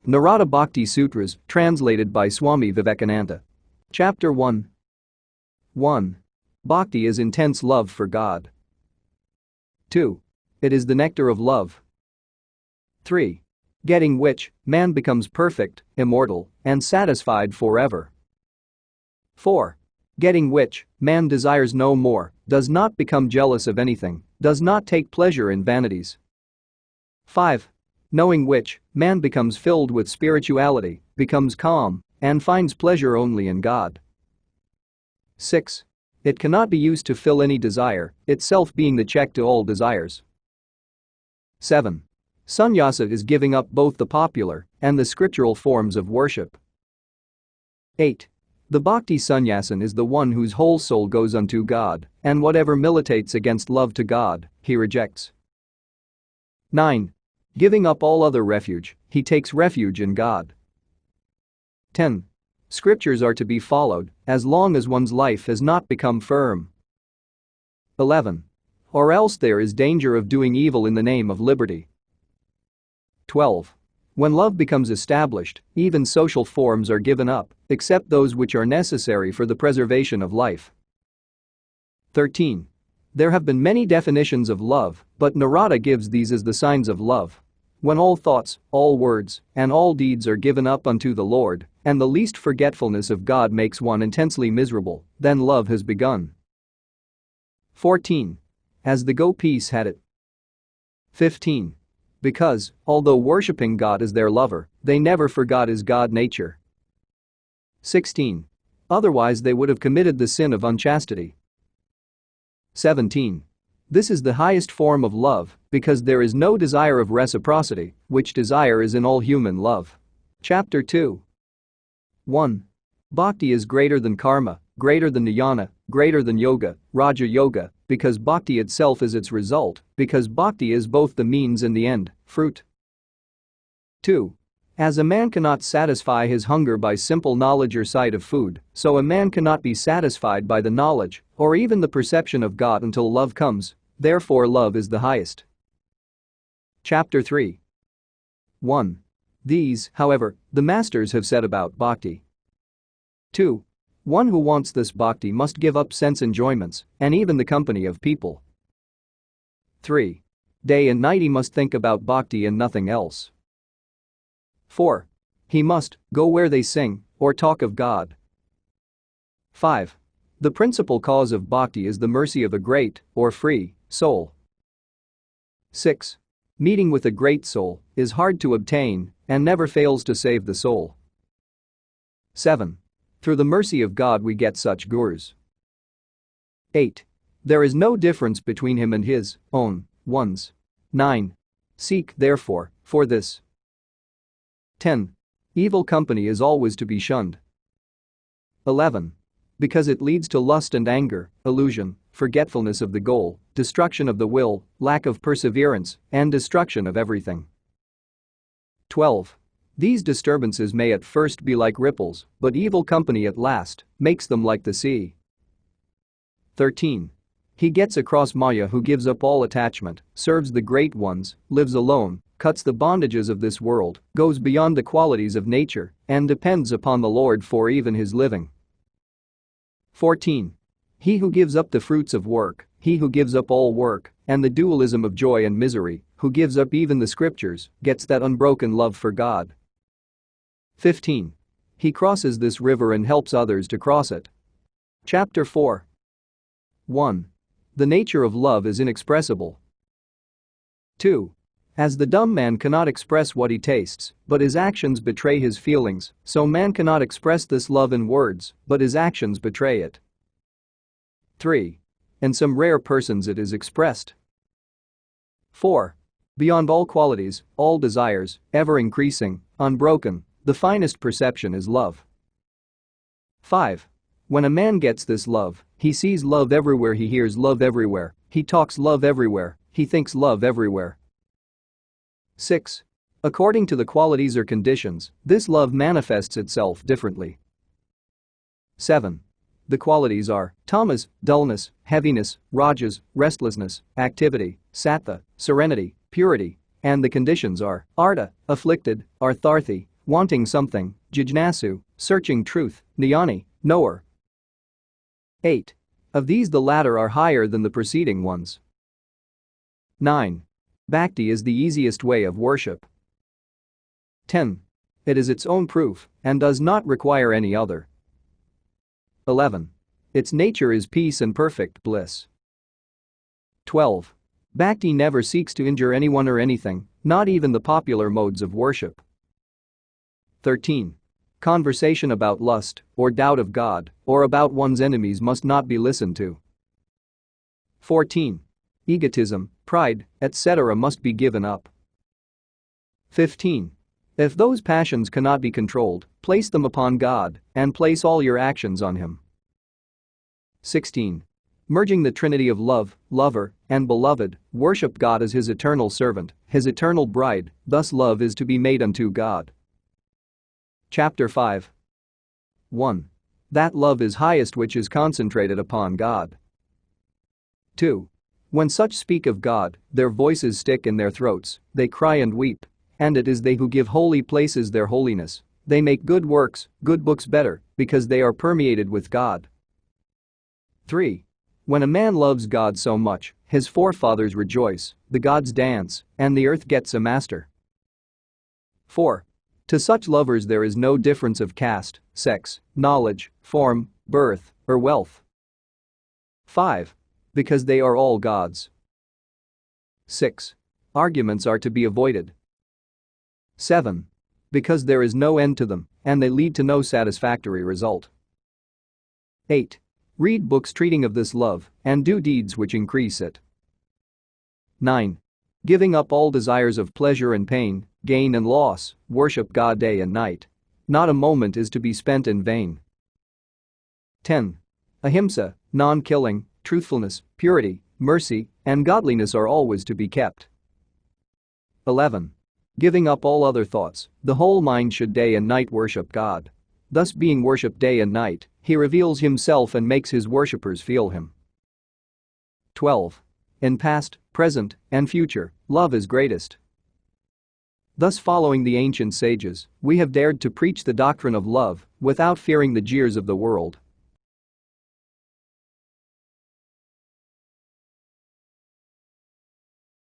Narada Bhakti Sutras, translated by Swami Vivekananda. Chapter 1. 1. Bhakti is intense love for God. 2. It is the nectar of love. 3. Getting which, man becomes perfect, immortal, and satisfied forever. 4. Getting which, man desires no more, does not become jealous of anything, does not take pleasure in vanities. 5. Knowing which, man becomes filled with spirituality, becomes calm, and finds pleasure only in God. 6. It cannot be used to fill any desire, itself being the check to all desires. 7. Sannyasa is giving up both the popular and the scriptural forms of worship. 8. The Bhakti Sannyasin is the one whose whole soul goes unto God, and whatever militates against love to God, he rejects. 9. Giving up all other refuge, he takes refuge in God. 10. Scriptures are to be followed as long as one's life has not become firm. 11. Or else there is danger of doing evil in the name of liberty. 12. When love becomes established, even social forms are given up, except those which are necessary for the preservation of life. 13. There have been many definitions of love, but Narada gives these as the signs of love. When all thoughts, all words, and all deeds are given up unto the Lord, and the least forgetfulness of God makes one intensely miserable, then love has begun. 14. As the gopis had it. 15. Because, although worshipping God as their lover, they never forgot his God nature. 16. Otherwise they would have committed the sin of unchastity. 17. This is the highest form of love, because there is no desire of reciprocity, which desire is in all human love. Chapter 2. 1. Bhakti is greater than karma, greater than jnana, greater than yoga, Raja Yoga, because bhakti itself is its result, because bhakti is both the means and the end, fruit. 2. As a man cannot satisfy his hunger by simple knowledge or sight of food, so a man cannot be satisfied by the knowledge or even the perception of God until love comes, therefore love is the highest. Chapter 3. 1. These, however, the masters have said about bhakti. 2. One who wants this bhakti must give up sense enjoyments and even the company of people. 3. Day and night he must think about bhakti and nothing else. 4. He must go where they sing or talk of God. 5. The principal cause of bhakti is the mercy of a great or free soul. 6. Meeting with a great soul is hard to obtain and never fails to save the soul. 7. Through the mercy of God we get such gurus. 8. There is no difference between him and his own ones. 9. Seek, therefore, for this. 10. Evil company is always to be shunned. 11. Because it leads to lust and anger, illusion, forgetfulness of the goal, destruction of the will, lack of perseverance, and destruction of everything. 12. These disturbances may at first be like ripples, but evil company at last makes them like the sea. 13. He gets across Maya who gives up all attachment, serves the great ones, lives alone, cuts the bondages of this world, goes beyond the qualities of nature, and depends upon the Lord for even his living. 14. He who gives up the fruits of work, he who gives up all work, and the dualism of joy and misery, who gives up even the scriptures, gets that unbroken love for God. 15. He crosses this river and helps others to cross it. Chapter 4. 1. The nature of love is inexpressible. 2. As the dumb man cannot express what he tastes, but his actions betray his feelings, so man cannot express this love in words, but his actions betray it. 3. In some rare persons it is expressed. 4. Beyond all qualities, all desires, ever increasing, unbroken, the finest perception is love. 5. When a man gets this love, he sees love everywhere, he hears love everywhere, he talks love everywhere, he thinks love everywhere. 6. According to the qualities or conditions, this love manifests itself differently. 7. The qualities are tamas, dullness, heaviness, rajas, restlessness, activity, sattva, serenity, purity, and the conditions are artha, afflicted, artharthi, wanting something, jijnasu, searching truth, jnani, knower. 8. Of these the latter are higher than the preceding ones. 9. Bhakti is the easiest way of worship. 10. It is its own proof and does not require any other. 11. Its nature is peace and perfect bliss. 12. Bhakti never seeks to injure anyone or anything, not even the popular modes of worship. 13. Conversation about lust or doubt of God or about one's enemies must not be listened to. 14. Egotism, pride, etc. must be given up. 15. If those passions cannot be controlled, place them upon God and place all your actions on Him. 16. Merging the trinity of love, lover, and beloved, worship God as His eternal servant, His eternal bride, thus love is to be made unto God. Chapter 5. 1. That love is highest which is concentrated upon God. 2. When such speak of God, their voices stick in their throats, they cry and weep, and it is they who give holy places their holiness, they make good works, good books better, because they are permeated with God. 3. When a man loves God so much, his forefathers rejoice, the gods dance, and the earth gets a master. 4. To such lovers there is no difference of caste, sex, knowledge, form, birth, or wealth. 5. Because they are all gods. 6. Arguments are to be avoided. 7. Because there is no end to them, and they lead to no satisfactory result. 8. Read books treating of this love, and do deeds which increase it. 9. Giving up all desires of pleasure and pain, gain and loss, worship God day and night. Not a moment is to be spent in vain. 10. Ahimsa, non-killing, truthfulness, purity, mercy, and godliness are always to be kept. 11. Giving up all other thoughts, the whole mind should day and night worship God. Thus being worshipped day and night, He reveals Himself and makes His worshippers feel Him. 12. In past, present, and future, love is greatest. Thus following the ancient sages, we have dared to preach the doctrine of love without fearing the jeers of the world.